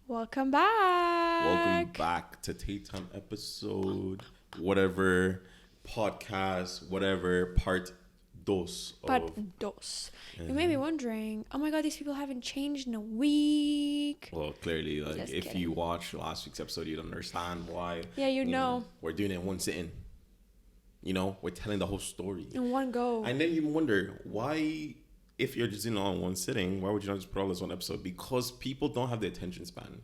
Welcome back. Welcome back to TAE Time episode, whatever, podcast, whatever, part dos. Part dos. You may be wondering, oh my god, these people haven't changed in a week. Well, clearly, like, Just if kidding. you watch last week's episode, you'd understand why. Yeah, you know. We're doing it in one sitting. You know, we're telling the whole story. In one go. And then you wonder, why, if you're just doing it all in one sitting, why would you not just put all this one episode? Because people don't have the attention span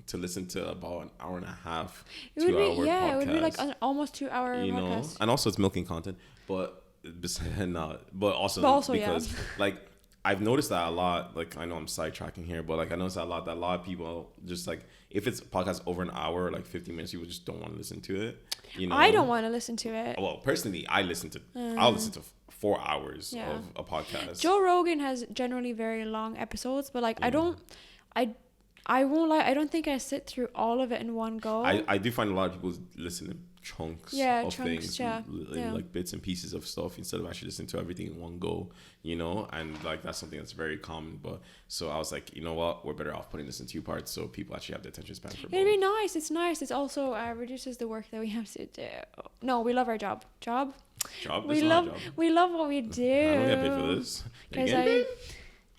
to listen to about an hour and a half, It would 2 hour be, yeah, podcast. it would be like an almost 2 hour You know, podcast. and also it's milking content, but but also because yeah. like I've noticed that a lot. Like, I know I'm sidetracking here, but like I noticed that a lot of people just like, if it's a podcast over an hour, like 50 minutes, people just don't want to listen to it. You know, I don't want to listen to it. Well, personally, I'll listen to 4 hours Yeah. of a podcast. Joe Rogan has generally very long episodes, but like I won't lie, I don't think I sit through all of it in one go. I do find a lot of people listen to chunks of things, yeah. like bits and pieces of stuff instead of actually listening to everything in one go, you know, and like that's something that's very common. But so I was like, you know what, we're better off putting this in 2 parts so people actually have the attention span for both. It'd be nice. It's nice. It's also reduces the work that we have to do. No, we love our job. Job? We love what we do. I don't get paid for this. You getting paid?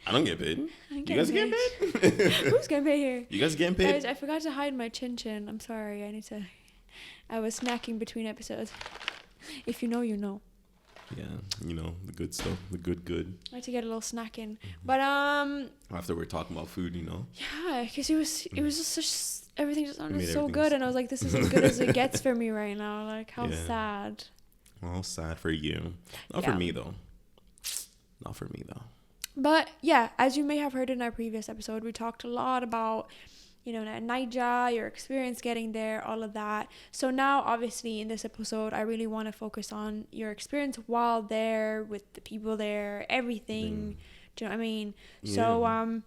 I don't get paid. You guys getting paid? Who's getting paid here? You guys getting paid? Guys, I forgot to hide my chin. I'm sorry. I was snacking between episodes. If you know, you know. Yeah, you know, the good stuff, the good. I had to get a little snack in. But after we're talking about food, you know. yeah, because it was just such, everything just sounded so everything good, and I was like, this is as good as it gets for me right now. Like, how Yeah. sad. Well, sad for you. Not Yeah. for me though. Not for me though. But yeah, as you may have heard in our previous episode, we talked a lot about, you know, Niger, your experience getting there, all of that. So now, obviously, in this episode, I really want to focus on your experience while there, with the people there, everything. Do you know what I mean? Yeah. So,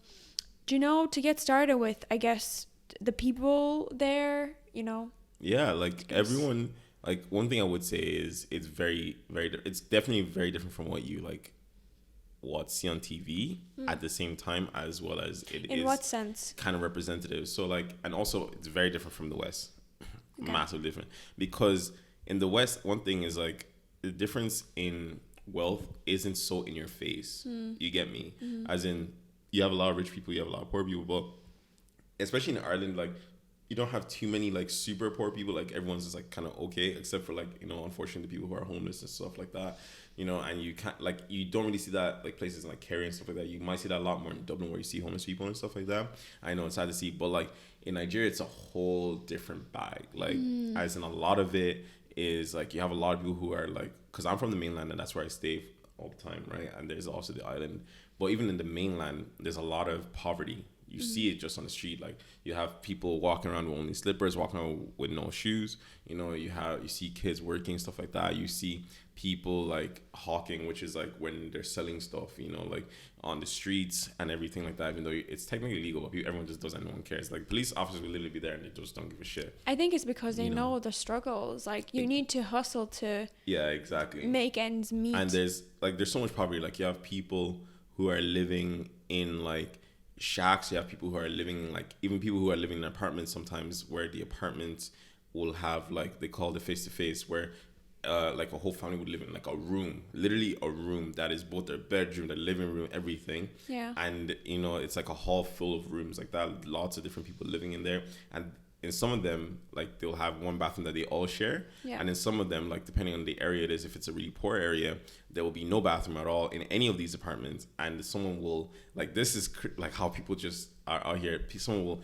do you know, to get started with, I guess, the people there, you know? Yeah, like everyone, like one thing I would say is it's it's definitely very different from what you like see on TV at the same time, as well as it is In what sense? kind of representative. So like, and also it's very different from the West. Okay. Massively different, because in the West, one thing is like the difference in wealth isn't so in your face. You get me? As in, you have a lot of rich people, you have a lot of poor people, but especially in Ireland, like you don't have too many like super poor people. Like everyone's just like kind of okay, except for like, you know, unfortunately the people who are homeless and stuff like that, you know. And you can't, like, you don't really see that like places like Kerry and stuff like that. You might see that a lot more in Dublin, where you see homeless people and stuff like that. I know it's sad to see, but like in Nigeria it's a whole different bag. Like as in, a lot of it is like you have a lot of people who are like, because I'm from the mainland and that's where I stay all the time, right? And there's also the island, but even in the mainland there's a lot of poverty. You see it just on the street. Like you have people walking around with only slippers, walking around with no shoes. You know, you see kids working, stuff like that. You see people like hawking, which is like when they're selling stuff, you know, like on the streets and everything like that. Even though it's technically illegal, but everyone just doesn't. No one cares. Like police officers will literally be there and they just don't give a shit. I think it's because they You know. know the struggles. Like, you need to hustle to Yeah, exactly. make ends meet. And there's so much poverty. Like you have people who are living in like shacks. You have people who are living in like, even people who are living in apartments sometimes, where the apartments will have like, they call it face-to-face, where like a whole family would live in like a room, literally a room that is both their bedroom, their living room, everything. Yeah. And you know, it's like a hall full of rooms like that, lots of different people living in there. And in some of them, like they'll have one bathroom that they all share. Yeah. And in some of them, like depending on the area it is, if it's a really poor area, there will be no bathroom at all in any of these apartments. And someone will, like, this is like how people just are out here. Someone will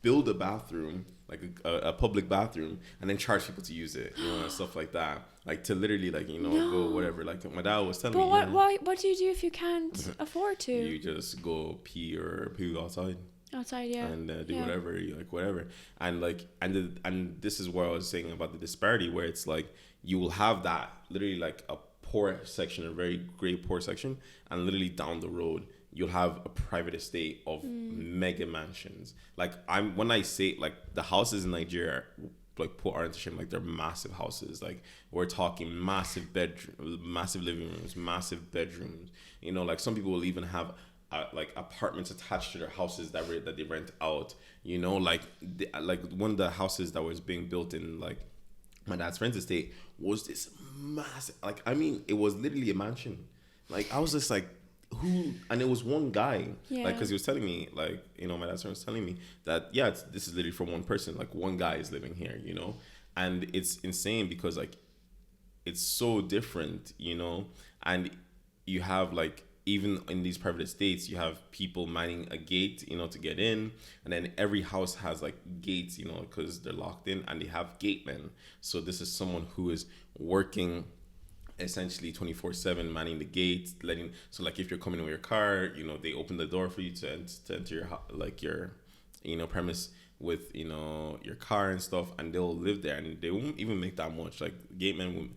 build a bathroom, like a public bathroom, and then charge people to use it, you know, and stuff like that. Like to literally, like, you know, go whatever. Like my dad was telling me. But what do you do if you can't afford to? You just go pee or poo outside. Outside, yeah. And do whatever, whatever. And like, and this is what I was saying about the disparity, where it's like you will have that literally like a poor section, a very great poor section, and literally down the road you'll have a private estate of mega mansions. Like when I say like the houses in Nigeria, like put art into shame, like they're massive houses. Like we're talking massive bedroom, massive living rooms, massive bedrooms. You know, like some people will even have like apartments attached to their houses that they rent out. You know, like one of the houses that was being built in like my dad's friend's estate was this massive. Like, I mean, it was literally a mansion. Like, I was just like, who? And it was one guy. Yeah. Like, because he was telling me, like, you know, my dad's friend was telling me that, yeah, this is literally from one person. Like, one guy is living here, you know? And it's insane because, like, it's so different, you know? And you have, like, even in these private estates, you have people manning a gate, you know, to get in. And then every house has, like, gates, you know, because they're locked in, and they have gatemen. So this is someone who is working essentially 24/7, manning the gate, so like if you're coming in with your car, you know, they open the door for you to enter your like your, you know, premise with, you know, your car and stuff, and they'll live there, and they won't even make that much. Like, gatemen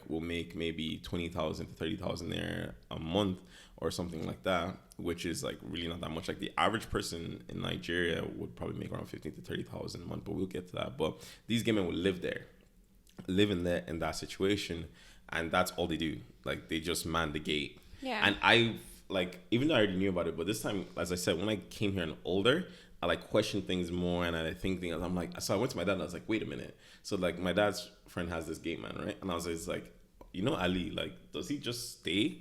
will make maybe 20,000 to 30,000 there a month or something like that, which is like really not that much. Like, the average person in Nigeria would probably make around 15 to 30,000 a month, but we'll get to that. But these gatemen will live in that situation, and that's all they do. Like, they just man the gate. Yeah. And I, like, even though I already knew about it, but this time, as I said, when I came here and older, I like question things more, and I think things. I'm like, so I went to my dad and I was like, wait a minute. So like, my dad's friend has this gate man, right? And I was just like, you know, Ali, like, does he just stay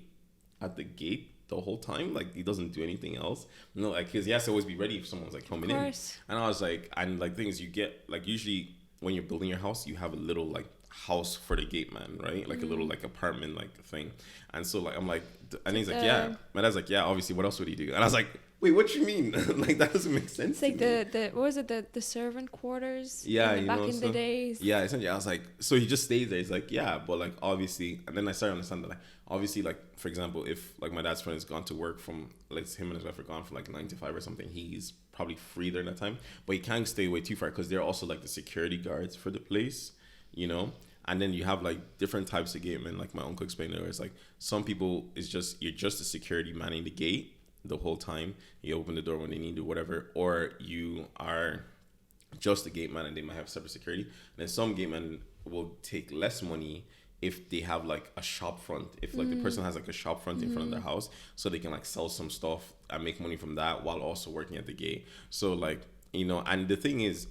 at the gate the whole time? Like, he doesn't do anything else? No, like, because he has to always be ready if someone's like coming in. And I was like, and like, things you get, like, usually when you're building your house, you have a little like house for the gate man, right? Like a little like apartment like thing. And so like, I'm like, and he's like, yeah. My dad's like, yeah, obviously, what else would he do? And I was like, wait, what you mean? Like, that doesn't make sense. It's like the what was it, the servant quarters? Yeah, back in the days. Yeah, essentially, I was like, so he just stays there. He's like, yeah, but like, obviously, and then I started to understand that, like, obviously, like, for example, if like my dad's friend has gone to work from, like, him and his wife are gone from like 9 to 5 or something, he's probably free during that time, but he can't stay away too far because they're also like the security guards for the place, you know. And then you have like different types of gatemen. Like my uncle explained it, where it's like some people is just, you're just a security manning the gate the whole time. You open the door when they need to, whatever, or you are just a gate man and they might have separate security. And then some gate men will take less money if they have like a shop front. If like the person has like a shop front in front of their house, so they can like sell some stuff and make money from that while also working at the gate. So like, you know, and the thing is,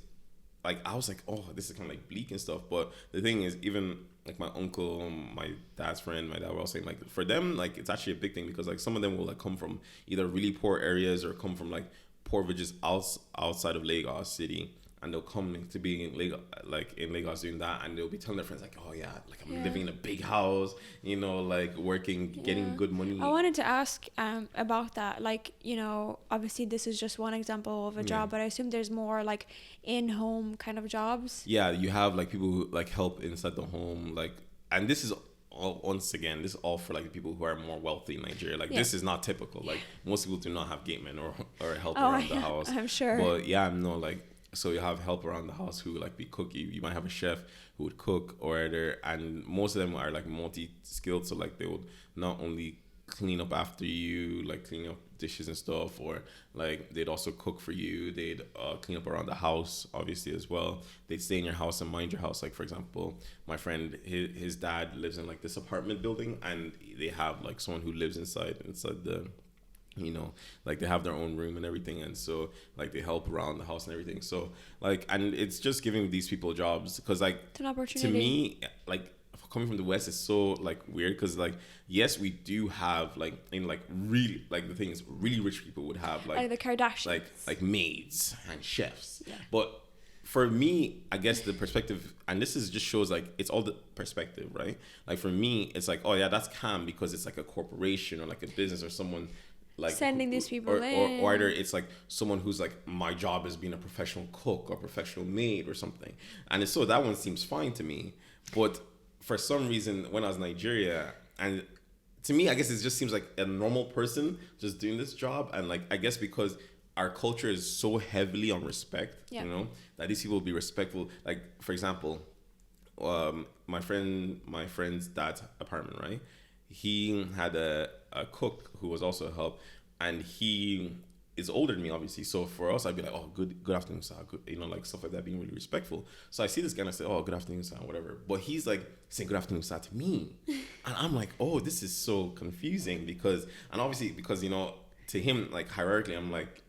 like, I was like, oh, this is kind of like bleak and stuff. But the thing is, even like my uncle, my dad's friend, my dad were all saying, like, for them, like, it's actually a big thing because like some of them will like come from either really poor areas or come from like poor villages outside of Lagos City, and they'll come to be in Lagos, like in Lagos doing that, and they'll be telling their friends like, oh yeah, like I'm living in a big house, you know, like working, getting good money. I wanted to ask about that. Like, you know, obviously this is just one example of a job, but I assume there's more like in-home kind of jobs. Yeah, you have like people who like help inside the home, like, and this is all, once again, this is all for like people who are more wealthy in Nigeria. Like, this is not typical. Like, most people do not have gatemen or help around the house. I'm sure. But yeah, no, like, so you have help around the house who like be cooking. You might have a chef who would cook, and most of them are like multi-skilled. So like, they would not only clean up after you, like clean up dishes and stuff, or like they'd also cook for you. They'd clean up around the house, obviously, as well. They'd stay in your house and mind your house. Like, for example, my friend, his dad lives in like this apartment building, and they have like someone who lives inside the, you know, like they have their own room and everything, and so like they help around the house and everything. So like, and it's just giving these people jobs, because like, it's an opportunity. To me, like, coming from the West is so like weird, because like, yes, we do have like, in like really, like the thing is, really rich people would have like the Kardashians, like maids and chefs, but for me, I guess the perspective, and this is just shows like it's all the perspective, right? Like for me, it's like, oh yeah, that's calm because it's like a corporation or like a business or someone like sending these people in, or either it's like someone who's like, my job is being a professional cook or professional maid or something, and so that one seems fine to me. But for some reason, when I was in Nigeria, and to me, I guess it just seems like a normal person just doing this job, and like, I guess because our culture is so heavily on respect, you know, that these people will be respectful. Like, for example, my friend's dad's apartment, right? He had a cook who was also a help, and he is older than me, obviously. So for us, I'd be like, oh, good afternoon, sir. Good, you know, like stuff like that, being really respectful. So I see this guy and I say, oh, good afternoon, sir, whatever. But he's like saying good afternoon, sir, to me. And I'm like, oh, this is so confusing, because, and obviously because, you know, to him, like hierarchically, I'm like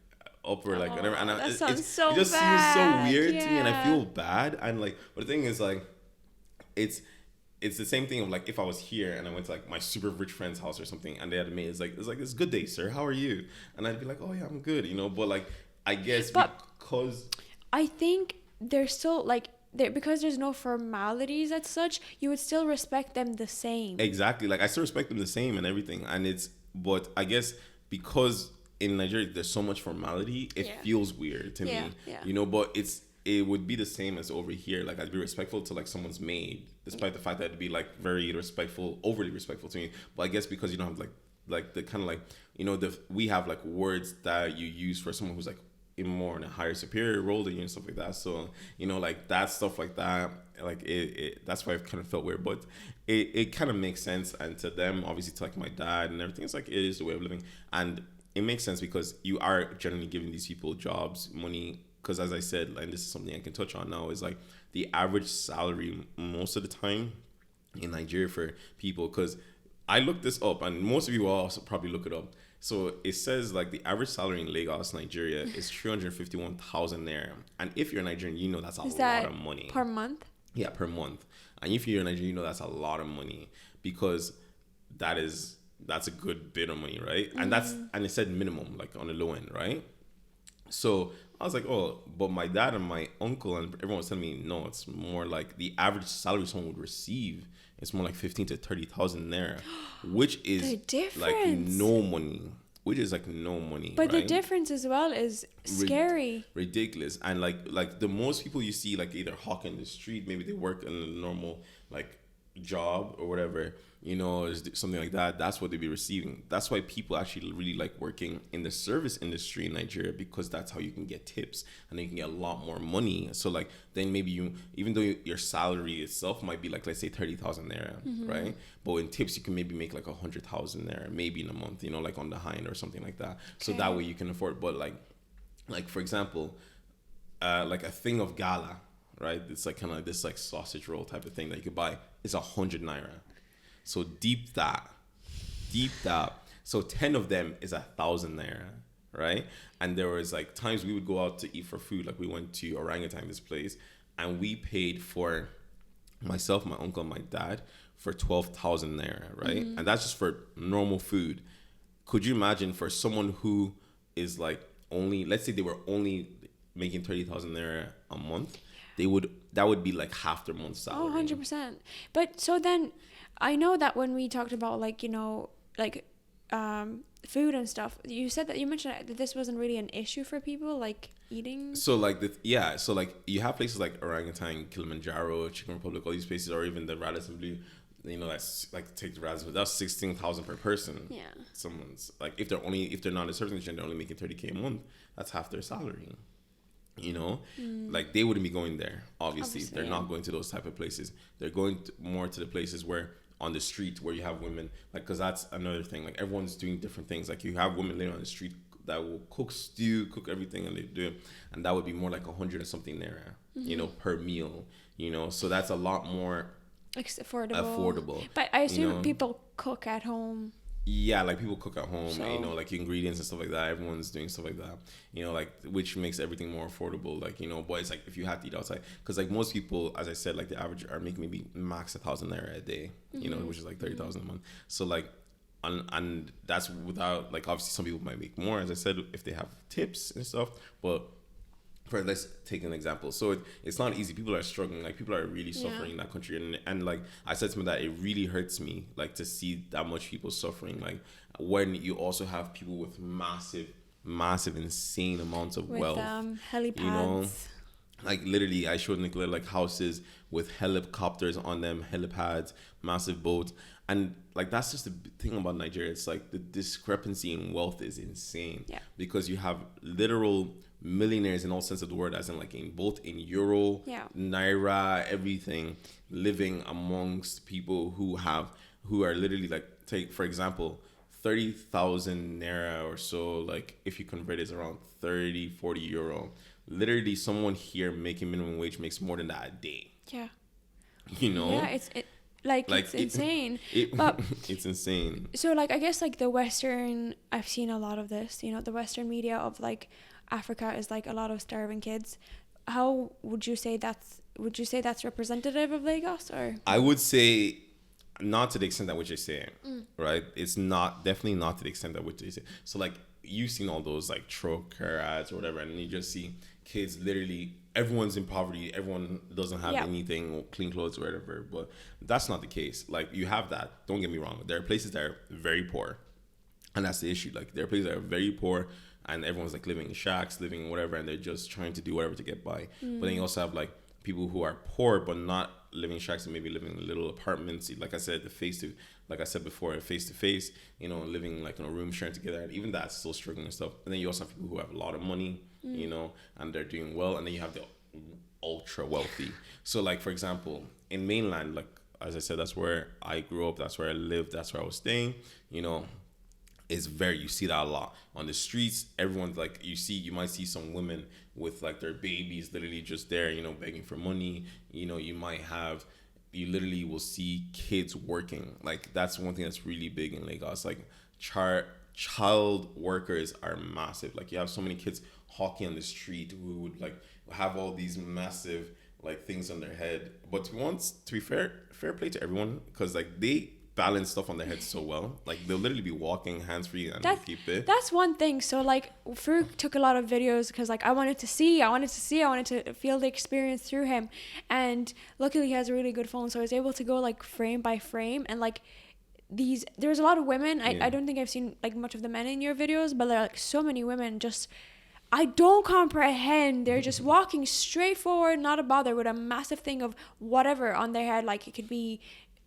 upper, like whatever, and that sounds so it just bad. seems so weird to me, and I Yeah. feel bad. And like, but the thing is, like, it's it's the same thing of like if I was here and I went to like my super rich friend's house or something, and they had a maid, it's good day, sir. How are you? And I'd be like, oh yeah, I'm good, you know. But like, I guess But because I think there's still like there because there's no formalities as such, you would still respect them the same. exactly, like I still respect them the same and everything, and but I guess because in Nigeria there's so much formality, it Yeah. feels weird to Yeah, me, yeah. you know. But it would be the same as over here. Like I'd be respectful to like someone's maid, despite the fact that it'd be like very respectful, overly respectful to me. But I guess because you don't have like the kind of like, you know, we have like words that you use for someone who's like in a higher superior role than you and stuff like that. So you know, like that stuff like that, like that's why I've kind of felt weird. But it kind of makes sense, and to them, obviously, to like my dad and everything, it's like it is the way of living, and it makes sense because you are generally giving these people jobs, money. Because as I said, and this is something I can touch on now, is like the average salary most of the time in Nigeria for people. Because I looked this up, and most of you will also probably look it up. So it says like the average salary in Lagos, Nigeria, is 351,000 naira. And if you're Nigerian, you know that's a lot of money per month? Yeah, per month. And if you're Nigerian, you know that's a lot of money because that's a good bit of money, right? And it said minimum, like on the low end, right? So I was like, oh, but my dad and my uncle and everyone was telling me, no, it's more like the average salary someone would receive is more like 15 to 30,000 naira, which is The difference. like no money. Which is like no money. But right? the difference as well is scary. Ridiculous. And like the most people you see like either hawking the street, maybe they work in a normal like job or whatever, you know, is something like that. That's what they be receiving. That's why people actually really like working in the service industry in Nigeria, because that's how you can get tips and then you can get a lot more money. So like then maybe you, even though your salary itself might be like, let's say 30,000 naira, right? But in tips you can maybe make like 100,000 naira maybe in a month, you know, like on the high end or something like that. So that way you can afford. But like for example, like a thing of gala, right? It's like kind of like this like sausage roll type of thing that you could buy. It's 100 naira. So deep that. So 10 of them is 1,000 naira, right? And there was like times we would go out to eat for food. Like we went to Orangutan, this place, and we paid for myself, my uncle, and my dad for 12,000 naira, right? And that's just for normal food. Could you imagine for someone who is like only, let's say they were only making 30,000 naira a month, that would be like half their month's salary. Oh, 100%. But so then I know that when we talked about like, you know, like food and stuff, you mentioned that this wasn't really an issue for people like eating. So like so like you have places like Orangutan, Kilimanjaro, Chicken Republic, all these places, or even the Radisson Blue, you know, that's like take the Radisson, that's 16,000 per person. Yeah. Someone's like if they're not a service industry, they're only making 30K a month, that's half their salary. You know, like they wouldn't be going there. Obviously they're not going to those type of places. They're going more to the places where on the street where you have women, like, because that's another thing. Like everyone's doing different things. Like you have women living on the street that will cook stew, cook everything, and they do it, and that would be more like 100 or something naira, you know, per meal. You know, so that's a lot more affordable. But I assume, you know? people cook at home. Yeah, like people cook at home, So, you know, like ingredients and stuff like that. Everyone's doing stuff like that, you know, like which makes everything more affordable. Like, you know, but it's like if you had to eat outside, because like most people, as I said, like the average are making maybe max 1,000 naira a day, you know, which is like 30,000 a month. So like, and that's without, like, obviously some people might make more, as I said, if they have tips and stuff. But let's take an example. So it's not easy. People are struggling. Like people are really suffering in that country. And like I said to me that it really hurts me, like to see that much people suffering. Like when you also have people with massive, insane amounts of wealth. Helipads. You know, like literally I showed Nicola like houses with helicopters on them, helipads, massive boats. And like that's just the thing about Nigeria. It's like the discrepancy in wealth is insane. Yeah. Because you have literal millionaires in all sense of the word, as in like in both in euro, naira, everything, living amongst people who are literally like, take for example 30,000 naira or so, like if you convert it, it's around 30-40 euro. Literally someone here making minimum wage makes more than that a day. Yeah. You know? Yeah, Like, Like it's insane. it But it's insane. so, like, I guess, like, the Western, I've seen a lot of this, you know, the Western media of, like, Africa is, like, a lot of starving kids. How would you say that's representative of Lagos, or? I would say not to the extent that what you're saying, right? It's not, definitely not to the extent that what you're saying. So like you've seen all those like troker ads or whatever, and you just see kids literally, everyone's in poverty, everyone doesn't have Yeah. anything, clean clothes or whatever. But that's not the case. Like you have that. Don't get me wrong. There are places that are very poor, and that's the issue. Like there are places that are very poor, and everyone's like living in shacks, living in whatever, and they're just trying to do whatever to get by. But then you also have like people who are poor but not living in shacks and maybe living in little apartments. Like I said, like I said before, face to face, you know, living like in a room sharing together. And even that's still struggling and stuff. And then you also have people who have a lot of money, you know, and they're doing well. And then you have the ultra wealthy. So like, for example, in mainland, like, as I said, that's where I grew up. That's where I lived. That's where I was staying, you know. It's very, you see that a lot on the streets. Everyone's like, you might see some women with like their babies literally just there, you know, begging for money. You know, you literally will see kids working. Like that's one thing that's really big in Lagos. Like child workers are massive. Like you have so many kids hawking on the street who would like have all these massive like things on their head. But to be fair play to everyone, because like they balance stuff on their head so well. Like they'll literally be walking hands free and they keep it. That's one thing. So like Farouk took a lot of videos because like I wanted to feel the experience through him, and luckily he has a really good phone, so I was able to go like frame by frame, and like there's a lot of women. I don't think I've seen like much of the men in your videos, but there are like so many women just, I don't comprehend. They're just walking straight forward, not a bother, with a massive thing of whatever on their head. Like it could be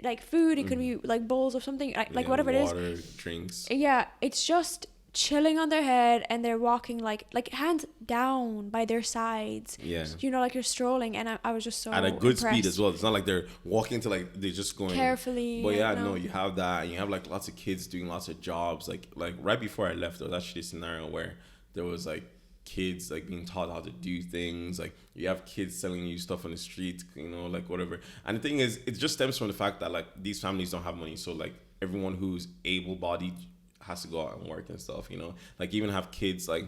like food, it could be like bowls of something, like whatever water, it is, drinks. Yeah, it's just chilling on their head, and they're walking like hands down by their sides. Yeah, you know, like you're strolling, and I was just so at a good impressed. speed as well. It's not like they're walking to like they're just going carefully. But yeah, no, you have that, and you have like lots of kids doing lots of jobs. Like right before I left, there was actually a scenario where there was like kids like being taught how to do things. Like you have kids selling you stuff on the street, you know, like whatever. And the thing is, it just stems from the fact that like these families don't have money, so like everyone who's able-bodied has to go out and work and stuff, you know. Like even have kids, like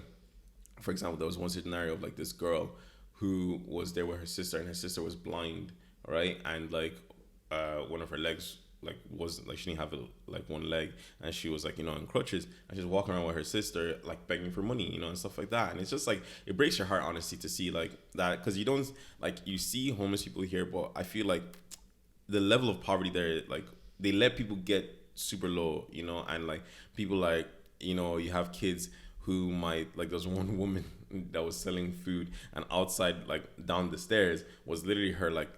for example, there was one scenario of like this girl who was there with her sister, and her sister was blind, right? And like one of her legs like was like, she didn't have like one leg, and she was like, you know, in crutches, and she's walking around with her sister like begging for money, you know, and stuff like that. And it's just like, it breaks your heart honestly to see like that, because you don't like, you see homeless people here, but I feel like the level of poverty there, like they let people get super low, you know. And like people like, you know, you have kids who might, like there's one woman that was selling food, and outside like down the stairs was literally her like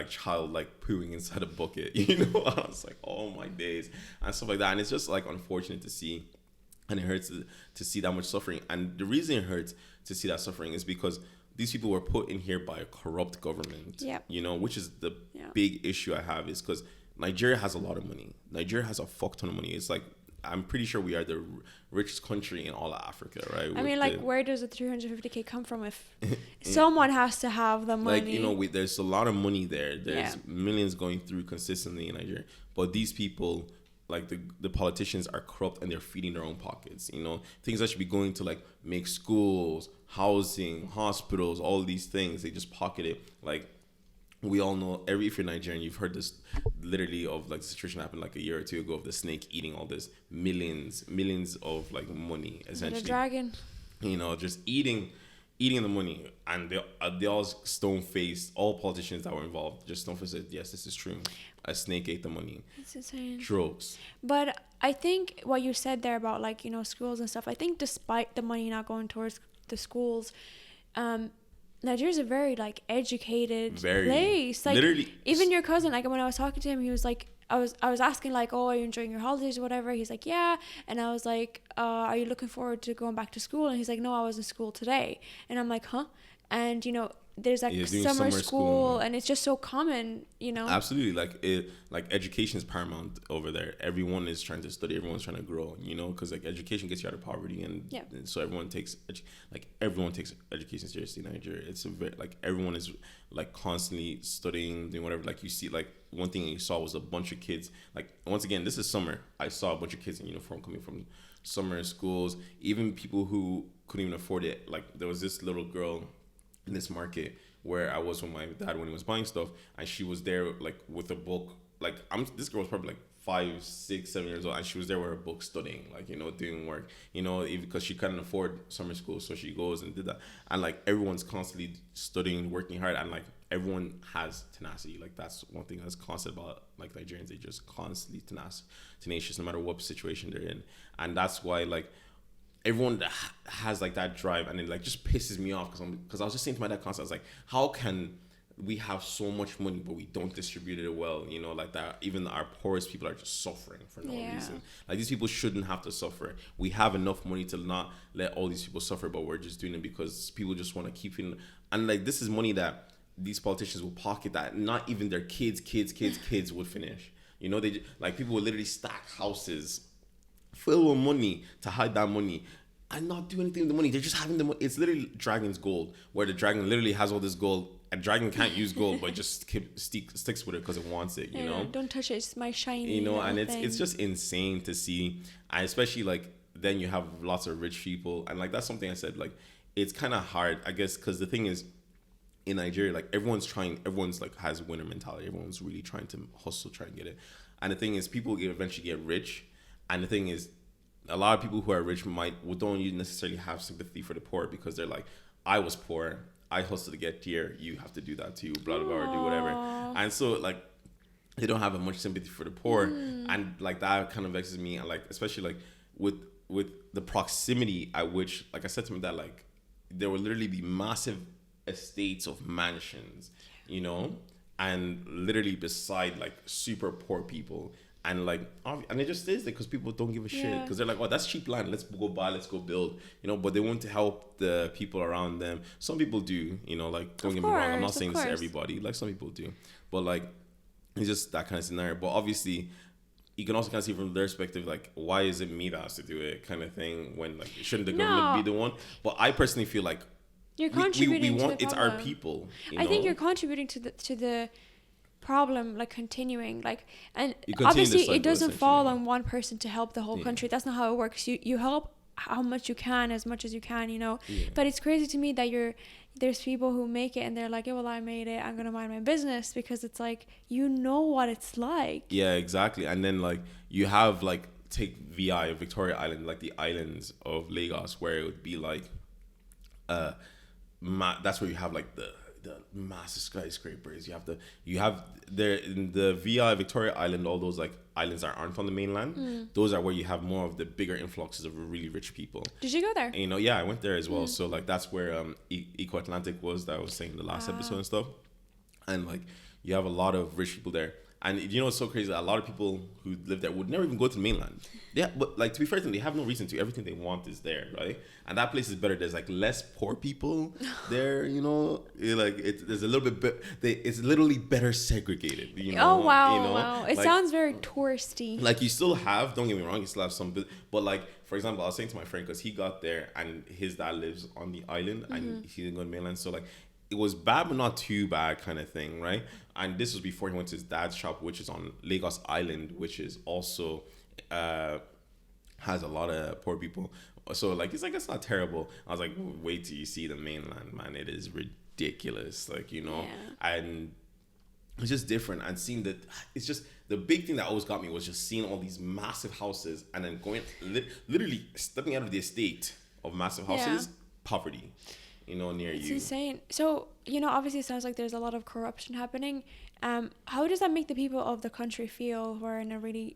child like pooing inside a bucket, you know. I was like, oh my days, and stuff like that. And it's just like unfortunate to see, and it hurts to see that much suffering. And the reason it hurts to see that suffering is because these people were put in here by a corrupt government, you know, which is the big issue I have, is because Nigeria has a lot of money. Nigeria has a fuck ton of money. It's like, I'm pretty sure we are the richest country in all of Africa, right? I mean, like, where does the 350k come from if someone has to have the money? Like, you know, there's a lot of money there. There's millions going through consistently in Nigeria. But these people, like the politicians, are corrupt, and they're feeding their own pockets, you know? Things that should be going to, like, make schools, housing, hospitals, all these things, they just pocket it. Like, we all know, if you're Nigerian, you've heard this literally of like the situation happened like a year or two ago of the snake eating all this millions of like money, essentially. The dragon. You know, just eating the money, and they all stone-faced, all politicians that were involved just stone-faced said, yes, this is true. A snake ate the money. It's insane. Drugs. But I think what you said there about like, you know, schools and stuff, I think despite the money not going towards the schools, Nigeria's a very like educated place. Like literally, even your cousin, like when I was talking to him, he was like, I was asking like, oh, are you enjoying your holidays or whatever? He's like, yeah. And I was like, are you looking forward to going back to school? And he's like, no, I was in school today. And I'm like, huh? And you know, there's like summer school, and it's just so common, you know. Absolutely, like education is paramount over there. Everyone is trying to study, everyone's trying to grow, you know, because like education gets you out of poverty, and so everyone takes education seriously in Nigeria. It's a very, like, everyone is like constantly studying, doing whatever. Like you see, like one thing you saw was a bunch of kids. Like, once again, this is summer. I saw a bunch of kids in uniform coming from summer schools, even people who couldn't even afford it. Like, there was this little girl in this market where I was with my dad when he was buying stuff, and she was there like with a book. Like, this girl was probably like 5, 6, 7 years old, and she was there with her book studying, like, you know, doing work, you know, because she couldn't afford summer school, so she goes and did that. And like, everyone's constantly studying, working hard, and like, everyone has tenacity. Like, that's one thing that's constant about like Nigerians. They just constantly tenacious, no matter what situation they're in. And that's why like everyone has like that drive, and it like just pisses me off, because I was just saying to my dad constantly, I was like, how can we have so much money but we don't distribute it well, you know, like that. Even our poorest people are just suffering for no reason. Like, these people shouldn't have to suffer. We have enough money to not let all these people suffer, but we're just doing it because people just want to keep it. And like, this is money that these politicians will pocket, that not even their kids would finish. You know, they like, people will literally stack houses full of money to hide that money and not do anything with the money. They're just having the money. It's literally dragon's gold, where the dragon literally has all this gold. A dragon can't use gold, but just sticks with it because it wants it, you know? Don't touch it. It's my shiny, you know, and thing. it's just insane to see. And especially, like, then you have lots of rich people. And, like, that's something I said, like, it's kind of hard, I guess, because the thing is, in Nigeria, like, everyone's like, has winner mentality. Everyone's really trying to hustle, try and get it. And the thing is, people eventually get rich. And the thing is, a lot of people who are rich don't necessarily have sympathy for the poor, because they're like, I was poor, I hustled to get here, you have to do that too, blah, blah, blah, or do whatever. And so, like, they don't have much sympathy for the poor. And, like, that kind of vexes me. And, like, especially, like, with the proximity at which, like I said to my dad, like, there will literally be massive estates of mansions, you know, and literally beside, like, super poor people. And like, and it just is because people don't give a shit, because they're like, oh, that's cheap land, let's go buy, let's go build, you know. But they want to help the people around them. Some people do, you know, like, don't get me wrong, I'm not saying this to everybody, like, some people do, but like, it's just that kind of scenario. But obviously, you can also kind of see from their perspective, like, why is it me that has to do it, kind of thing, when like, shouldn't the government be the one? But I personally feel like you're contributing we want, to the it's our people, I think you're contributing to the problem, like, continuing, like, and continue obviously cycle, it doesn't fall on one person to help the whole country. That's not how it works. You help how much you can, as much as you can, you know. But it's crazy to me that there's people who make it and they're like, yeah, well, I made it, I'm gonna mind my business, because it's like, you know what it's like. Yeah, exactly. And then, like, you have, like, take Victoria Island, like the islands of Lagos, where it would be like that's where you have like the massive skyscrapers. You have there in the Victoria Island, all those like islands that aren't on the mainland. Those are where you have more of the bigger influxes of really rich people. Did you go there? And, you know, yeah, I went there as well. So like, that's where Eco Atlantic was, that I was saying in the last episode and stuff. And like, you have a lot of rich people there. And you know, it's so crazy that a lot of people who live there would never even go to the mainland. Yeah, but like, to be fair to them, they have no reason to. Everything they want is there, right? And that place is better. There's like less poor people there, you know. There's a little bit. It's literally better segregated. You know? Oh wow, you know? wow! It sounds very touristy. Like, you still have. Don't get me wrong. You still have some, but like, for example, I was saying to my friend, because he got there and his dad lives on the island and he didn't go to the mainland, so like, it was bad but not too bad, kind of thing, right? And this was before he went to his dad's shop, which is on Lagos Island, which is also has a lot of poor people. So like, it's like, it's not terrible. I was like, wait till you see the mainland, man. It is ridiculous, like, you know. And it's just different. And seeing that, it's just, the big thing that always got me was just seeing all these massive houses and then going literally stepping out of the estate of massive houses, poverty, you know, near it's you. It's insane. So, you know, obviously it sounds like there's a lot of corruption happening. How does that make the people of the country feel who are in a really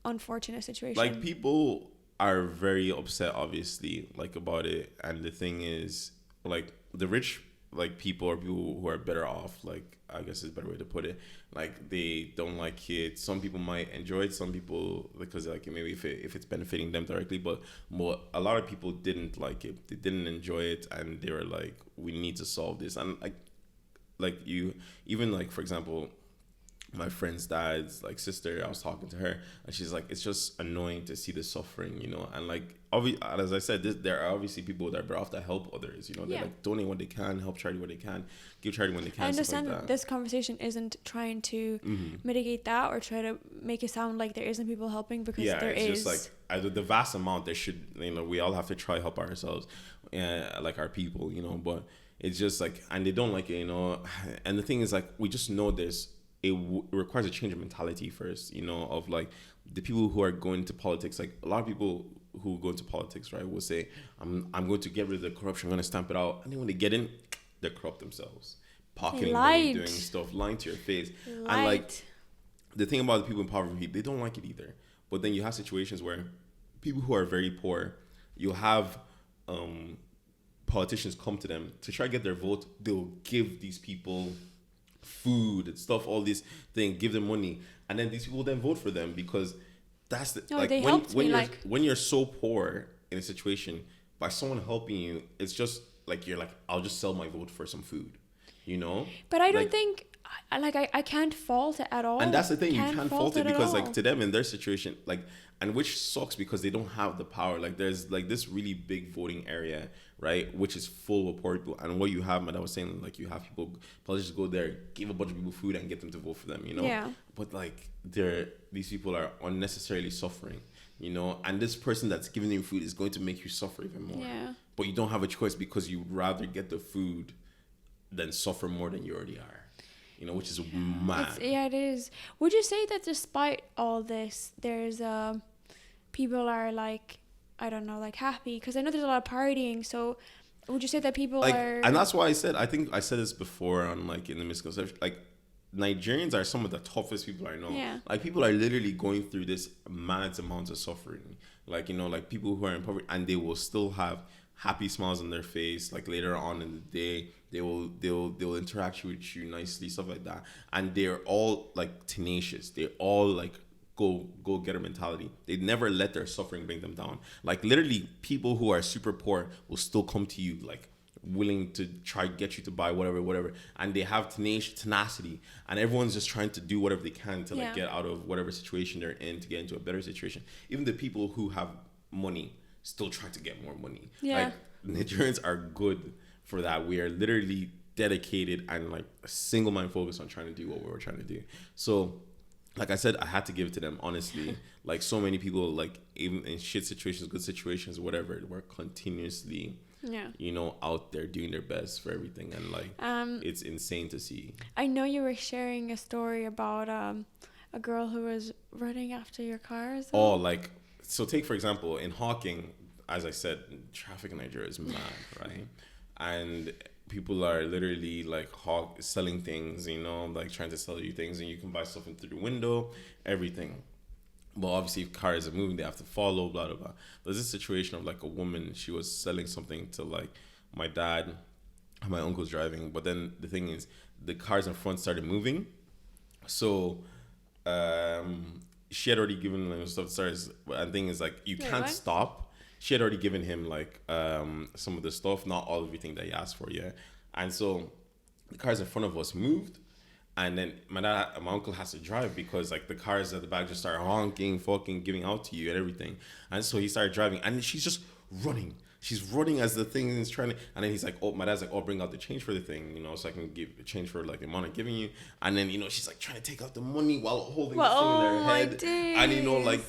unfortunate situation? Like, people are very upset, obviously, like, about it. And the thing is, like, the rich, like, people are people who are better off, like, I guess is a better way to put it. Like, they don't like it. Some people might enjoy it. Some people, because like, maybe if it's benefiting them directly, but a lot of people didn't like it. They didn't enjoy it, and they were like, we need to solve this. And like you, even like, for example, my friend's dad's like sister, I was talking to her, and she's like, it's just annoying to see the suffering, you know. And like, as I said, there are obviously people that are better off to help others, you know. They like donate what they can, help charity what they can, give charity when they can. I understand like that. This conversation isn't trying to mitigate that or try to make it sound like there isn't people helping, because there is. Just like the vast amount. There should, you know, we all have to try help ourselves, like our people, you know. But it's just like, and they don't like it, you know. And the thing is, like, we just know this. It requires a change of mentality first, you know, of like the people who are going to politics. Like a lot of people who go into politics, right, will say, I'm going to get rid of the corruption, I'm going to stamp it out. And then when they get in, they're corrupt themselves, pocketing money, doing stuff, lying to your face. And like the thing about the people in poverty, they don't like it either. But then you have situations where people who are very poor, you'll have politicians come to them to try to get their vote. They'll give these people food and stuff, all these things, give them money, and then these people then vote for them, because that's the when you're so poor in a situation, by someone helping you, it's just like you're like, I'll just sell my vote for some food, you know. But I don't think I can't fault it at all. And that's the thing, you can't fault it because like to them in their situation, like, and which sucks because they don't have the power. Like there's like this really big voting area, right, which is full of poor people. And what you have, and I was saying, like, you have people, politicians go there, give a bunch of people food and get them to vote for them, you know. Yeah. But like these people are unnecessarily suffering, you know, and this person that's giving you food is going to make you suffer even more. Yeah. But you don't have a choice because you'd rather get the food than suffer more than you already are. You know, which is mad. It is. Would you say that despite all this, there's people are like, I don't know, like happy? Because I know there's a lot of partying. So would you say that people like, are... And that's why I think I said this before on like in the misconception, like Nigerians are some of the toughest people I know. Yeah. Like people are literally going through this mad amounts of suffering. Like, you know, like people who are in poverty, and they will still have happy smiles on their face. Like later on in the day, they'll interact with you nicely, stuff like that. And they're all like tenacious. They're all like go getter mentality. They never let their suffering bring them down. Like literally, people who are super poor will still come to you, like willing to try get you to buy whatever, and they have tenacity, and everyone's just trying to do whatever they can to like get out of whatever situation they're in to get into a better situation. Even the people who have money still try to get more money. Like Nigerians are good for that. We are literally dedicated and like a single mind focus on trying to do what we were trying to do. So like I said, I had to give it to them, honestly. Like so many people, like even in shit situations, good situations, whatever, were continuously you know, out there doing their best for everything. And like it's insane to see. I know you were sharing a story about a girl who was running after your car. Oh, like, so take for example in Hawking, as I said, traffic in Nigeria is mad, right? And people are literally like selling things, you know, like trying to sell you things, and you can buy stuff in through the window, everything. But obviously if cars are moving, they have to follow, blah, blah, blah. There's this situation of like a woman, she was selling something to like my dad, my uncle's driving, but then the thing is the cars in front started moving. So she had already given them stuff, and the thing is like you can't stop. She had already given him like some of the stuff, not all everything that he asked for, and so the cars in front of us moved, and then my uncle has to drive because like the cars at the back just start honking, fucking giving out to you and everything, and so he started driving, and she's just running. She's running as the thing is trying to, and then he's like, oh, my dad's like, oh, bring out the change for the thing, you know, so I can give change for like the amount I'm giving you. And then, you know, she's like trying to take out the money while holding the thing in their head. And, you know, like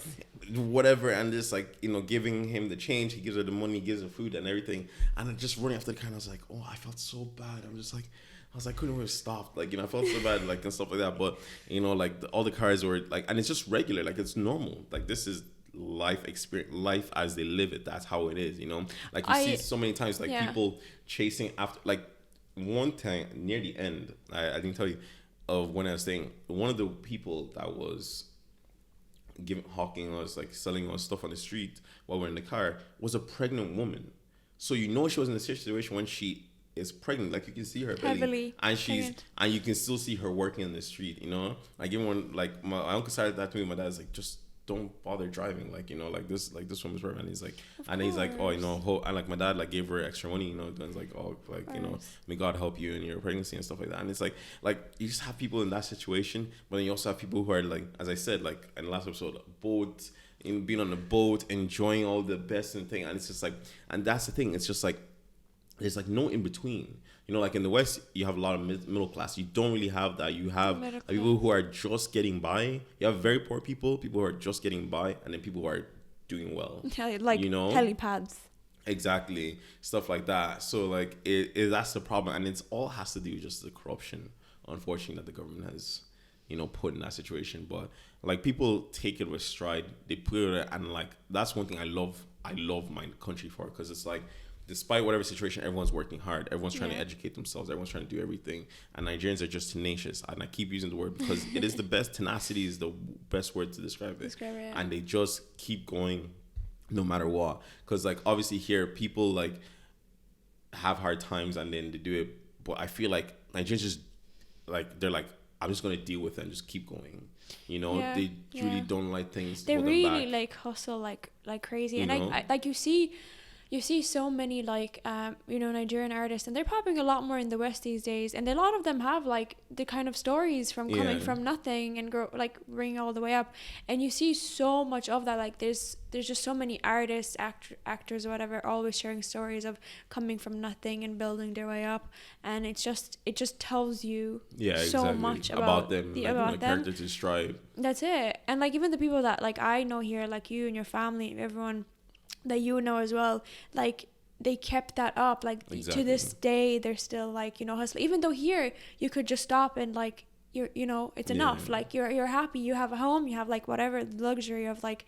whatever. And just like, you know, giving him the change. He gives her the money, gives her food and everything. And then just running after the car. And I was like, oh, I felt so bad. I couldn't have stopped. Like, you know, I felt so bad, like, and stuff like that. But, you know, like all the cars were like, and it's just regular. Like, it's normal. Like, this is life experience, life as they live it. That's how it is, you know. Like you see so many times, like people chasing after. Like one time near the end, I didn't tell you of when I was saying one of the people that was hawking us, like selling us stuff on the street while we're in the car, was a pregnant woman. So you know she was in a situation when she is pregnant, like you can see her belly, and you can still see her working on the street, you know. Like even when like my uncle started that to me, my dad's like, just don't bother driving. Like, you know, like this woman's pregnant. And he's like, Of and he's like, oh, you course. know, and like my dad like gave her extra money, you know, and it's like, oh, like, you know, Course. may God help you in your pregnancy and stuff like that. And it's like you just have people in that situation, but then you also have people who are like, as I said, like in the last episode, boat, in being on the boat, enjoying all the best and thing. And it's just like, and that's the thing. It's just like, there's like no in between. You know, like in the West, you have a lot of middle class. You don't really have that. You have Middle people class. who are just getting by. You have very poor people who are just getting by, and then people who are doing well. Like You know, helipads. exactly, stuff like that. So like, that's the problem, and it's all has to do with just the corruption, unfortunately, that the government has, you know, put in that situation. But like people take it with stride. They put it, and like that's one thing I love. I love my country for, because it's like, despite whatever situation, everyone's working hard. Everyone's trying to educate themselves. Everyone's trying to do everything. And Nigerians are just tenacious. And I keep using the word because it is the best. Tenacity is the best word to describe it. And they just keep going no matter what. Because like obviously here, people like have hard times and then they do it. But I feel like Nigerians just like, they're like, I'm just going to deal with it and just keep going. You know, they really don't like things. They hold them really back. like hustle like crazy. You And know? I like you see so many like you know, Nigerian artists, and they're popping a lot more in the West these days, and a lot of them have like the kind of stories from coming from nothing and grow like bringing all the way up. And you see so much of that. Like there's just so many artists, actors or whatever, always sharing stories of coming from nothing and building their way up. And it just tells you so much about them, the, like, about like them. character to strive. That's it. And like even the people that like I know here, like you and your family, everyone that you know as well, like they kept that up. Like to this day, they're still like, you know, hustling. Even though here you could just stop and like you're, you know, it's enough. Like you're happy. You have a home. You have like whatever luxury of like,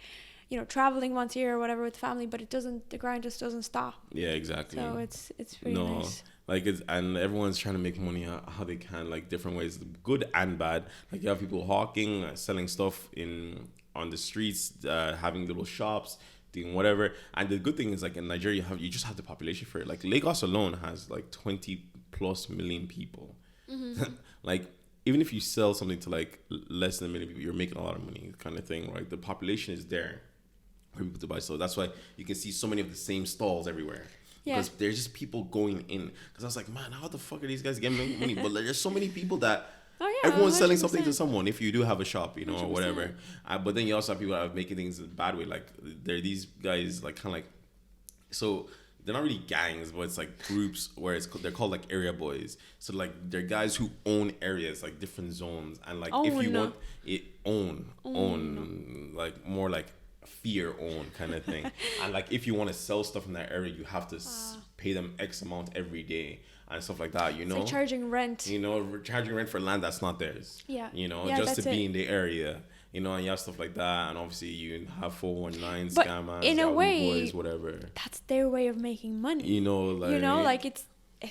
you know, traveling once a year or whatever with family. But it doesn't. The grind just doesn't stop. Yeah, exactly. So it's pretty nice. Like it's, and everyone's trying to make money how they can, like different ways, good and bad. Like you have people hawking, selling stuff on the streets, having little shops, doing whatever. And the good thing is, like in Nigeria, you just have the population for it. Like Lagos alone has like 20 plus million people. Like even if you sell something to like less than a million people, you're making a lot of money, kind of thing, right? The population is there for people to buy. So that's why you can see so many of the same stalls everywhere. Because there's just people going in. Because I was like, man, how the fuck are these guys getting money? But like, there's so many people that everyone's 100%. Selling something to someone. If you do have a shop, you know, 100%. Or whatever. But then you also have people that are making things in a bad way. Like they're these guys, like kind of like, so they're not really gangs, but it's like groups where they're called like area boys. So like they're guys who own areas, like different zones, and like if you want it, own, like more like fear own kind of thing. And like if you want to sell stuff in that area, you have to pay them X amount every day and stuff like that, you know. It's like charging rent. You know, charging rent for land that's not theirs. Yeah. You know, just to be in the area. You know, and you have stuff like that, and obviously you have 419 scammers, in a way, boys, whatever. That's their way of making money. You know, like it's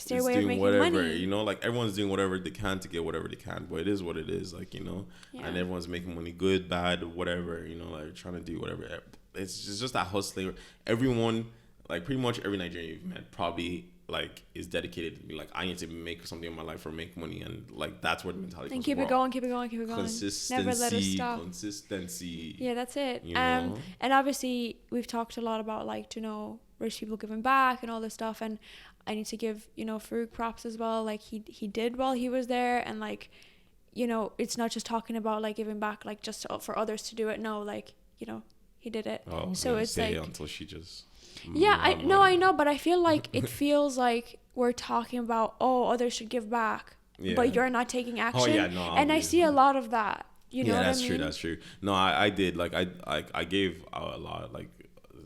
their way of making whatever, money. You know, like everyone's doing whatever they can to get whatever they can, but it is what it is, like, you know. And everyone's making money, good, bad, whatever. You know, like trying to do whatever. It's just that hustling. Everyone, like pretty much every Nigerian you've met, probably like is dedicated to be like, I need to make something in my life or make money, and like that's where the mentality and comes keep from. it going, keep it going. Never let us stop. Consistency. Yeah, that's it. You know? And obviously we've talked a lot about like, you know, rich people giving back and all this stuff, and I need to give, you know, Farouk props as well. Like he did while he was there, and like, you know, it's not just talking about like giving back like just for others to do it. No, like, you know, he did it. Oh, so it's like until she just I know, but I feel like it feels like we're talking about, oh, others should give back, but you're not taking action. Oh yeah, no. And I see a lot of that. You know what I mean? That's true. No, I did. Like I gave out a lot. Like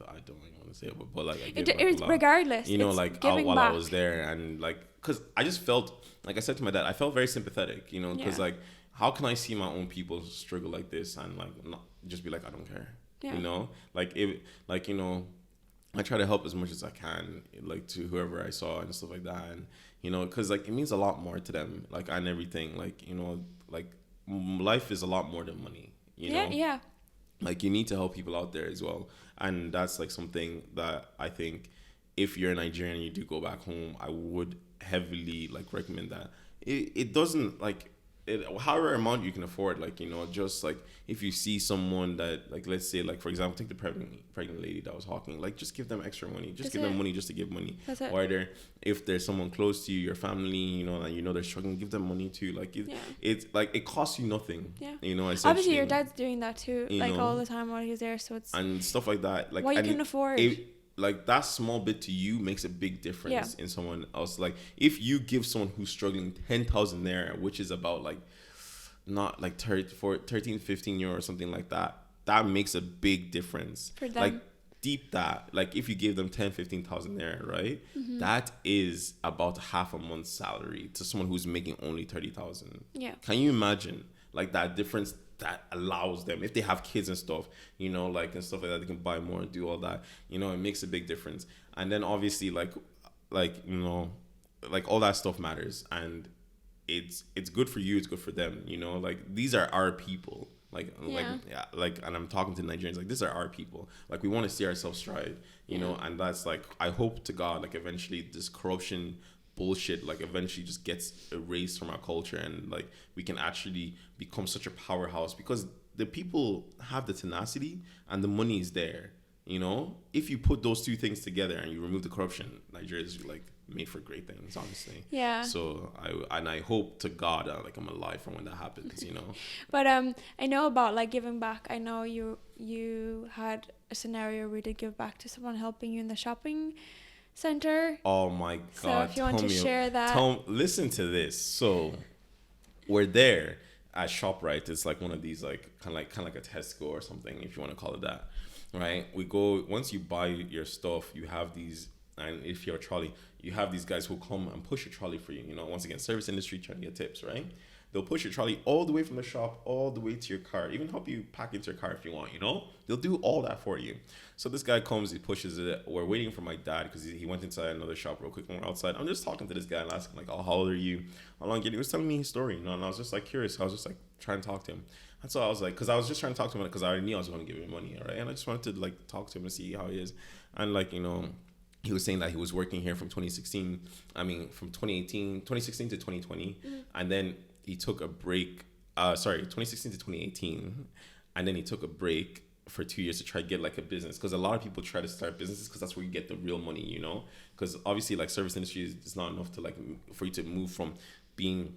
I don't even want to say it, but like I gave it's a lot. Regardless. You know, like while back. I was there, and like, cause I just felt, like I said to my dad, I felt very sympathetic. You know, cause like, how can I see my own people struggle like this and like not just be like, I don't care. You know, like you know, I try to help as much as I can, like to whoever I saw and stuff like that, and you know, cause like it means a lot more to them, like, and everything, like, you know, like life is a lot more than money, you know. Yeah. Like you need to help people out there as well, and that's like something that I think if you're a Nigerian and you do go back home, I would heavily like recommend that. It doesn't like however amount you can afford, like, you know, just like if you see someone that, like, let's say, like, for example, take the pregnant lady that was hawking, like, just give them extra money, just give them money just to give money. That's it. Or if there's someone close to you, your family, you know, and you know they're struggling, give them money too. Like, it's like, it costs you nothing. Yeah. You know, obviously your dad's doing that too, like, know, all the time while he's there, so it's and stuff like that. Like, what you can afford. Like, that small bit to you makes a big difference in someone else. Like, if you give someone who's struggling 10,000 naira, which is about like not like 13, 15 euro or something like that, that makes a big difference for them. Like, deep that, like, if you give them 10, 15,000 naira, right, that is about half a month's salary to someone who's making only 30,000. Yeah. Can you imagine, like, that difference that allows them, if they have kids and stuff, you know, like, and stuff like that, they can buy more and do all that, you know, it makes a big difference. And then obviously, like, you know, like, all that stuff matters, and it's good for you, it's good for them, you know, like, these are our people, like, and I'm talking to Nigerians, like, these are our people, like, we want to see ourselves strive, you know, and that's, like, I hope to God, like, eventually this corruption bullshit, like, eventually just gets erased from our culture, and, like, we can actually become such a powerhouse, because the people have the tenacity and the money is there, you know. If you put those two things together and you remove the corruption, Nigeria is, like, made for great things, honestly. Yeah. So I hope to God, like, I'm alive for when that happens, you know. But I know about, like, giving back. I know you had a scenario where you did give back to someone helping you in the shopping center. Oh my God. So if you want to share that. Listen to this. So we're there at ShopRite. It's like one of these, like, kind of like a Tesco or something, if you want to call it that, right? We go, once you buy your stuff, you have these, and if you're a trolley, you have these guys who come and push your trolley for you. You know, once again, service industry, trying to get tips, right? They'll push your trolley all the way from the shop all the way to your car, even help you pack into your car if you want, you know? They'll do all that for you. So this guy comes, he pushes it. We're waiting for my dad because he went inside another shop real quick when we're outside. I'm just talking to this guy and asking, like, oh, how old are you? How long? He was telling me his story, you know? And I was just, like, curious. I was just, like, trying to talk to him. And so I was like, because I was just trying to talk to him because I already knew I was going to give him money, all right? And I just wanted to, like, talk to him and see how he is. And, like, you know, he was saying that he was working here from 2016. I mean, from 2016 to 2020. And then he took a break, 2016 to 2018. And then he took a break for 2 years to try to get, like, a business. Because a lot of people try to start businesses because that's where you get the real money, you know? Because obviously, like, service industry is not enough to, like, for you to move from being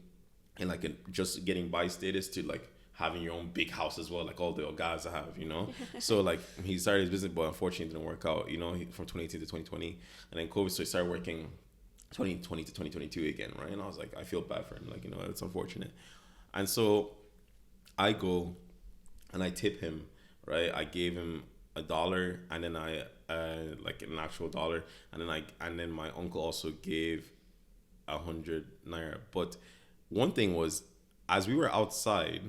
in, like, just getting by status to, like, having your own big house as well, like all the guys have, you know. So, like, he started his business, but unfortunately it didn't work out, you know, from 2018 to 2020. And then COVID, so he started working 2020 to 2022 again, right? And I was like, I feel bad for him, like, you know, it's unfortunate. And so I go and I tip him, right? I gave him $1, and then I like an actual dollar, and then my uncle also gave 100 naira. But one thing was, as we were outside,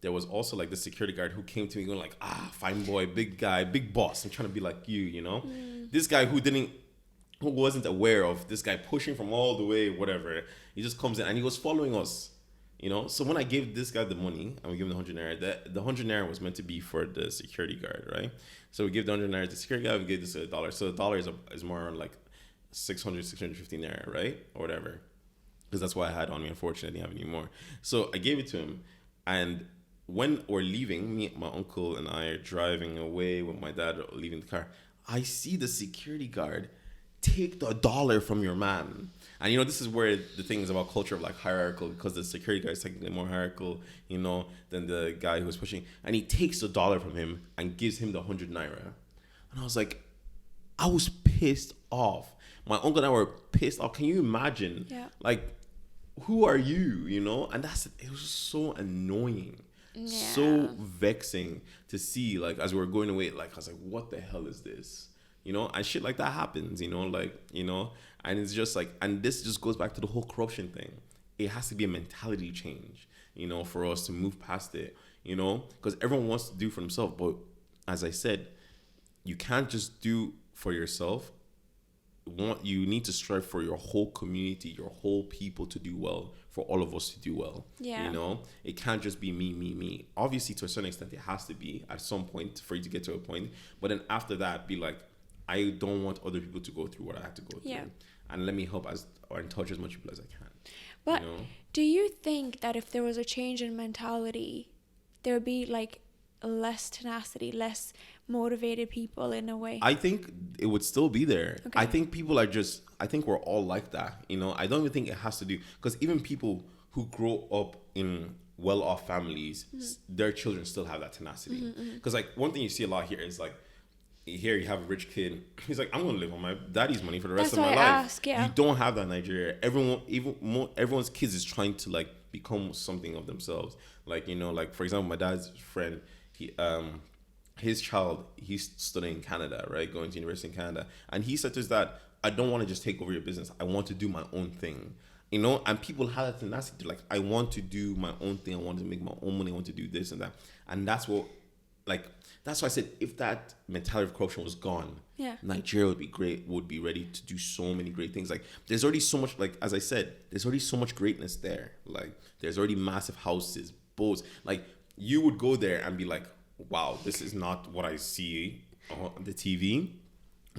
there was also, like, the security guard who came to me going, like, fine boy, big guy, big boss, I'm trying to be like you know. This guy who wasn't aware of this guy pushing from all the way, whatever, he just comes in and he was following us, you know. So when I gave this guy the money and we gave him the 100 naira, the 100 naira was meant to be for the security guard, right? So we give the 100 naira to the security guard, we gave this $1. So the dollar is more around, like, 650 naira, right? Or whatever. Because that's what I had on me. Unfortunately, I didn't have any more. So I gave it to him, and when we're leaving, me, my uncle, and I are driving away with my dad, leaving the car, I see the security guard take the $1 from your man. And, you know, this is where the thing is about culture of, like, hierarchical, because the security guard is technically more hierarchical, you know, than the guy who was pushing. And he takes the $1 from him and gives him the 100 naira. And I was like, I was pissed off. My uncle and I were pissed off. Can you imagine? Yeah. Like, who are you, you know? And it was just so annoying. Yeah. So vexing to see, like, as we were going away, like, I was like, what the hell is this? You know, and shit like that happens, you know, like, you know, and it's just like, and this just goes back to the whole corruption thing. It has to be a mentality change, you know, for us to move past it, you know, because everyone wants to do for themselves. But as I said, you can't just do for yourself. You need to strive for your whole community, your whole people to do well, for all of us to do well. Yeah. You know, it can't just be me. Obviously, to a certain extent, it has to be at some point for you to get to a point. But then after that, be like, I don't want other people to go through what I had to go through. Yeah. And let me help and touch as much people as I can. But you know? Do you think that if there was a change in mentality, there would be like less tenacity, less motivated people in a way? I think it would still be there. Okay. I think people are just, I think we're all like that. You know, I don't even think it has to do, because even people who grow up in well-off families, their children still have that tenacity. Because like one thing you see a lot here is like, here you have a rich kid. He's like, I'm gonna live on my daddy's money for the rest of my life. You don't have that in Nigeria. Everyone's kids is trying to like become something of themselves. Like, you know, like for example, my dad's friend, his child, he's studying in Canada, right? Going to university in Canada, and he said to his dad, I don't want to just take over your business. I want to do my own thing. You know, and people have that tenacity, like, I want to do my own thing. I want to make my own money. I want to do this and that. And that's what, like, that's why I said if that mentality of corruption was gone, Nigeria would be ready to do so many great things. Like, there's already so much, like, as I said, there's already so much greatness there. Like, there's already massive houses, boats. Like, you would go there and be like, wow, this is not what I see on the TV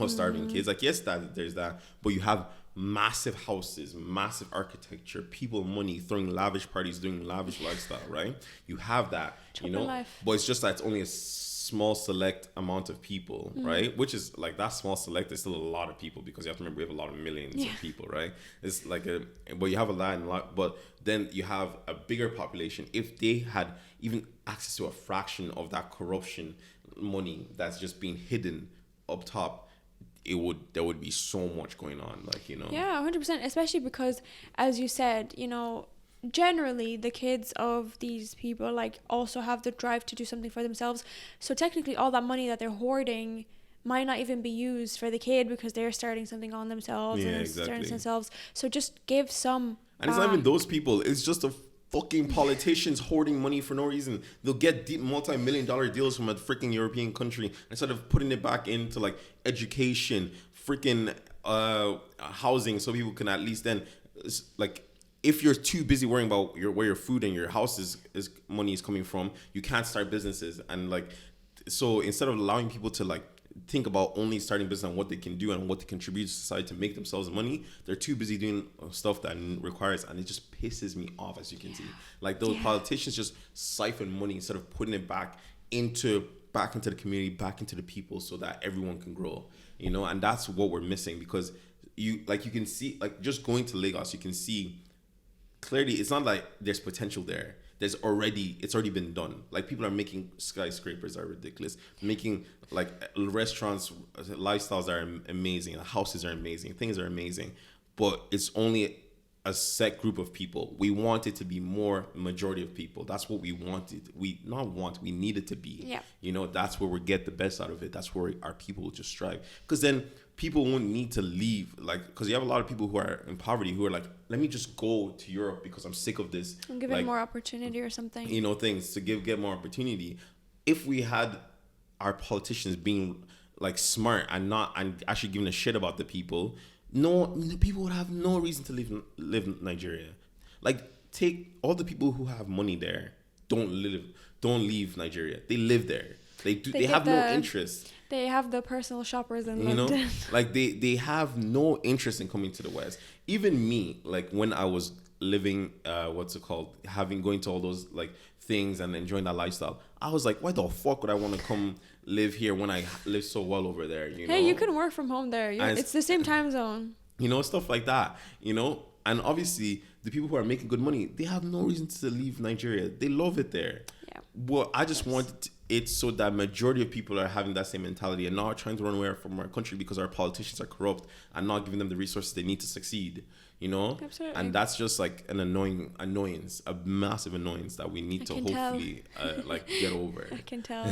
of starving kids. Like, yes, there's that, but you have massive houses, massive architecture, people, money, throwing lavish parties, doing lavish lifestyle, right? You have that, you know, but it's just that it's only a small select amount of people, right? Which is like, that small select is still a lot of people, because you have to remember we have a lot of millions of people, right? It's like but you have a lot, but then you have a bigger population. If they had even access to a fraction of that corruption money that's just being hidden up top, there would be so much going on, like, you know. Yeah, 100%, especially because, as you said, you know, generally the kids of these people like also have the drive to do something for themselves. So technically all that money that they're hoarding might not even be used for the kid, because they're starting something on themselves starting themselves. So just give some and it's not even those people, it's just the fucking politicians hoarding money for no reason. They'll get deep multi-million-dollar deals from a freaking European country instead of putting it back into like education, freaking housing, so people can at least then, like, if you're too busy worrying about where your food and your house is money is coming from, you can't start businesses. And like, so instead of allowing people to like think about only starting business and what they can do and what they contribute to society to make themselves money, they're too busy doing stuff that requires, and it just pisses me off, as you can see. Like, those politicians just siphon money instead of putting it back into the community, back into the people, so that everyone can grow, you know. And that's what we're missing, because you can see, like, just going to Lagos, you can see clearly it's not like there's potential there. It's already been done. Like, people are making skyscrapers that are ridiculous, making like restaurants, lifestyles are amazing, houses are amazing, things are amazing, but it's only a set group of people. We want it to be more majority of people. That's what we wanted. We need it to be. Yeah. You know, that's where we get the best out of it. That's where our people will just strive. Because then people won't need to leave. Like, because you have a lot of people who are in poverty who are like, let me just go to Europe because I'm sick of this. And give it more opportunity or something. You know, things to get more opportunity. If we had our politicians being like smart and actually giving a shit about the people, people would have no reason to live in Nigeria. Like, take all the people who have money there, don't leave Nigeria. They live there. They have no interest. They have the personal shoppers in London. You know, like they have no interest in coming to the West. Even me, like when I was living, going to all those like things and enjoying that lifestyle, I was like, why the fuck would I want to come live here when I live so well over there? You know? Hey, you can work from home there. It's the same time zone. You know, stuff like that. You know, and obviously the people who are making good money, they have no reason to leave Nigeria. They love it there. Yeah. Well, I just want it so that majority of people are having that same mentality and not trying to run away from our country because our politicians are corrupt and not giving them the resources they need to succeed. You know? Absolutely. And that's just like an annoyance, a massive annoyance that we need to hopefully get over. I can tell.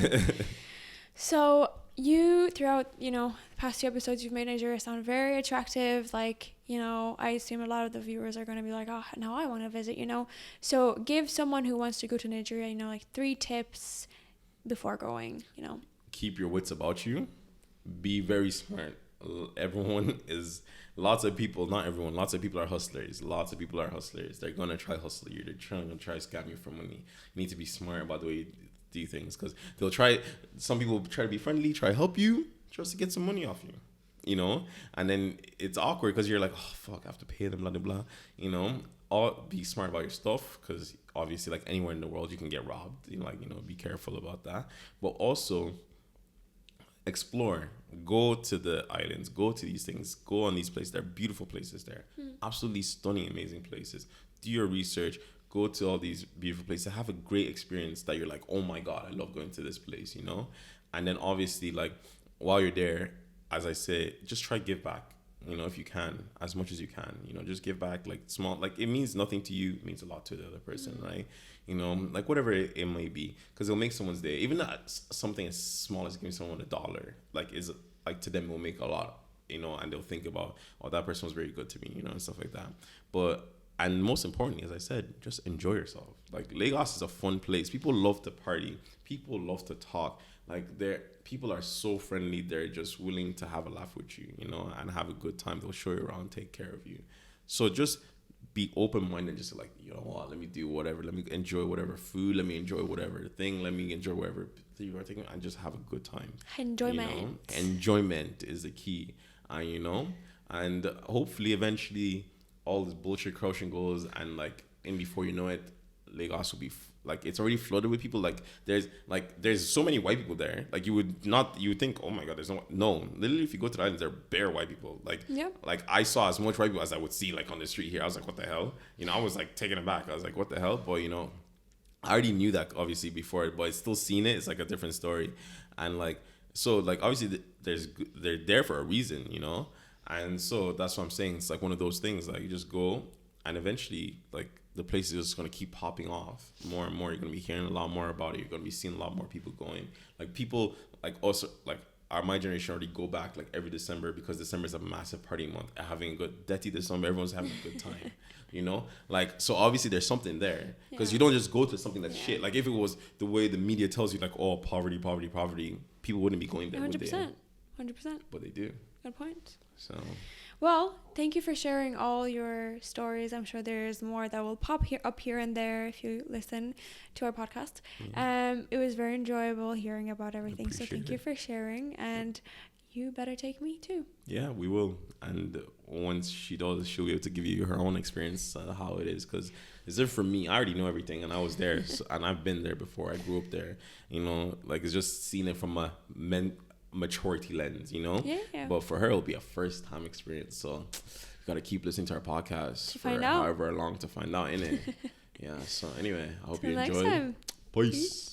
So you, throughout, the past 2 episodes, you've made Nigeria sound very attractive. Like, I assume a lot of the viewers are going to be like, oh, now I want to visit, So give someone who wants to go to Nigeria, like 3 tips before going, Keep your wits about you. Be very smart. Lots of people are hustlers. Lots of people are hustlers. They're going to try hustle you. They're trying to scam you for money. You need to be smart about the way you do things, because some people try to be friendly, try to help you just to get some money off you, and then it's awkward because you're like, oh fuck, I have to pay them, blah blah blah, all be smart about your stuff, because obviously, like anywhere in the world, you can get robbed. Be careful about that. But also explore, go to the islands, go to these things, go on these places. They're beautiful places there, absolutely stunning, amazing places. Do your research, go to all these beautiful places, have a great experience that you're like, oh my God, I love going to this place, and then obviously, like, while you're there, as I say, just try give back, if you can, as much as you can, just give back, like small, like it means nothing to you, it means a lot to the other person, right? Like whatever it may be, because it'll make someone's day. Even that something as small as giving someone $1, like, is like, to them will make a lot, and they'll think about, oh, that person was very good to me, and stuff like that. But and most importantly, as I said, just enjoy yourself. Like, Lagos is a fun place. People love to party. People love to talk. Like, people are so friendly. They're just willing to have a laugh with you, and have a good time. They'll show you around, take care of you. So just be open-minded. Just like, you know what? Let me do whatever. Let me enjoy whatever food. Let me enjoy whatever thing. Let me enjoy whatever thing you are taking, and just have a good time. Enjoyment. Enjoyment is the key. And hopefully, eventually, all this bullshit corruption goes, and like, and before you know it, Lagos will be like, it's already flooded with people. Like, there's so many white people there. Like, you would think, oh my God, there's no, literally, if you go to the islands, there are bare white people. Like, like, I saw as much white people as I would see, like, on the street here. I was like, what the hell? I was like taken aback. I was like, what the hell? But I already knew that obviously before, but it's still seeing it. It's like a different story. And like, so like, obviously they're there for a reason, and so that's what I'm saying. It's like one of those things, like, you just go, and eventually, like, the place is just going to keep popping off more and more. You're going to be hearing a lot more about it. You're going to be seeing a lot more people going. Like, people, like, also, like, my generation already go back, like, every December, because December is a massive party month. Having a good, dirty December, everyone's having a good time, Like, so obviously there's something there. Because you don't just go to something that's shit. Like, if it was the way the media tells you, like, oh, poverty, people wouldn't be going there. 100%. But they do. Good point. So, well, thank you for sharing all your stories. I'm sure there's more that will pop up here and there if you listen to our podcast. It was very enjoyable hearing about everything. So thank you for sharing, and you better take me too. Yeah, we will. And once she does, she'll be able to give you her own experience, how it is. Because it's different for me. I already know everything, and I was there, and I've been there before. I grew up there. Like, it's just seeing it from a maturity lens, Yeah. But for her, it'll be a first time experience. So you gotta keep listening to our podcast for however long to find out, innit? Yeah. So anyway, I hope you enjoyed. Next time. Peace.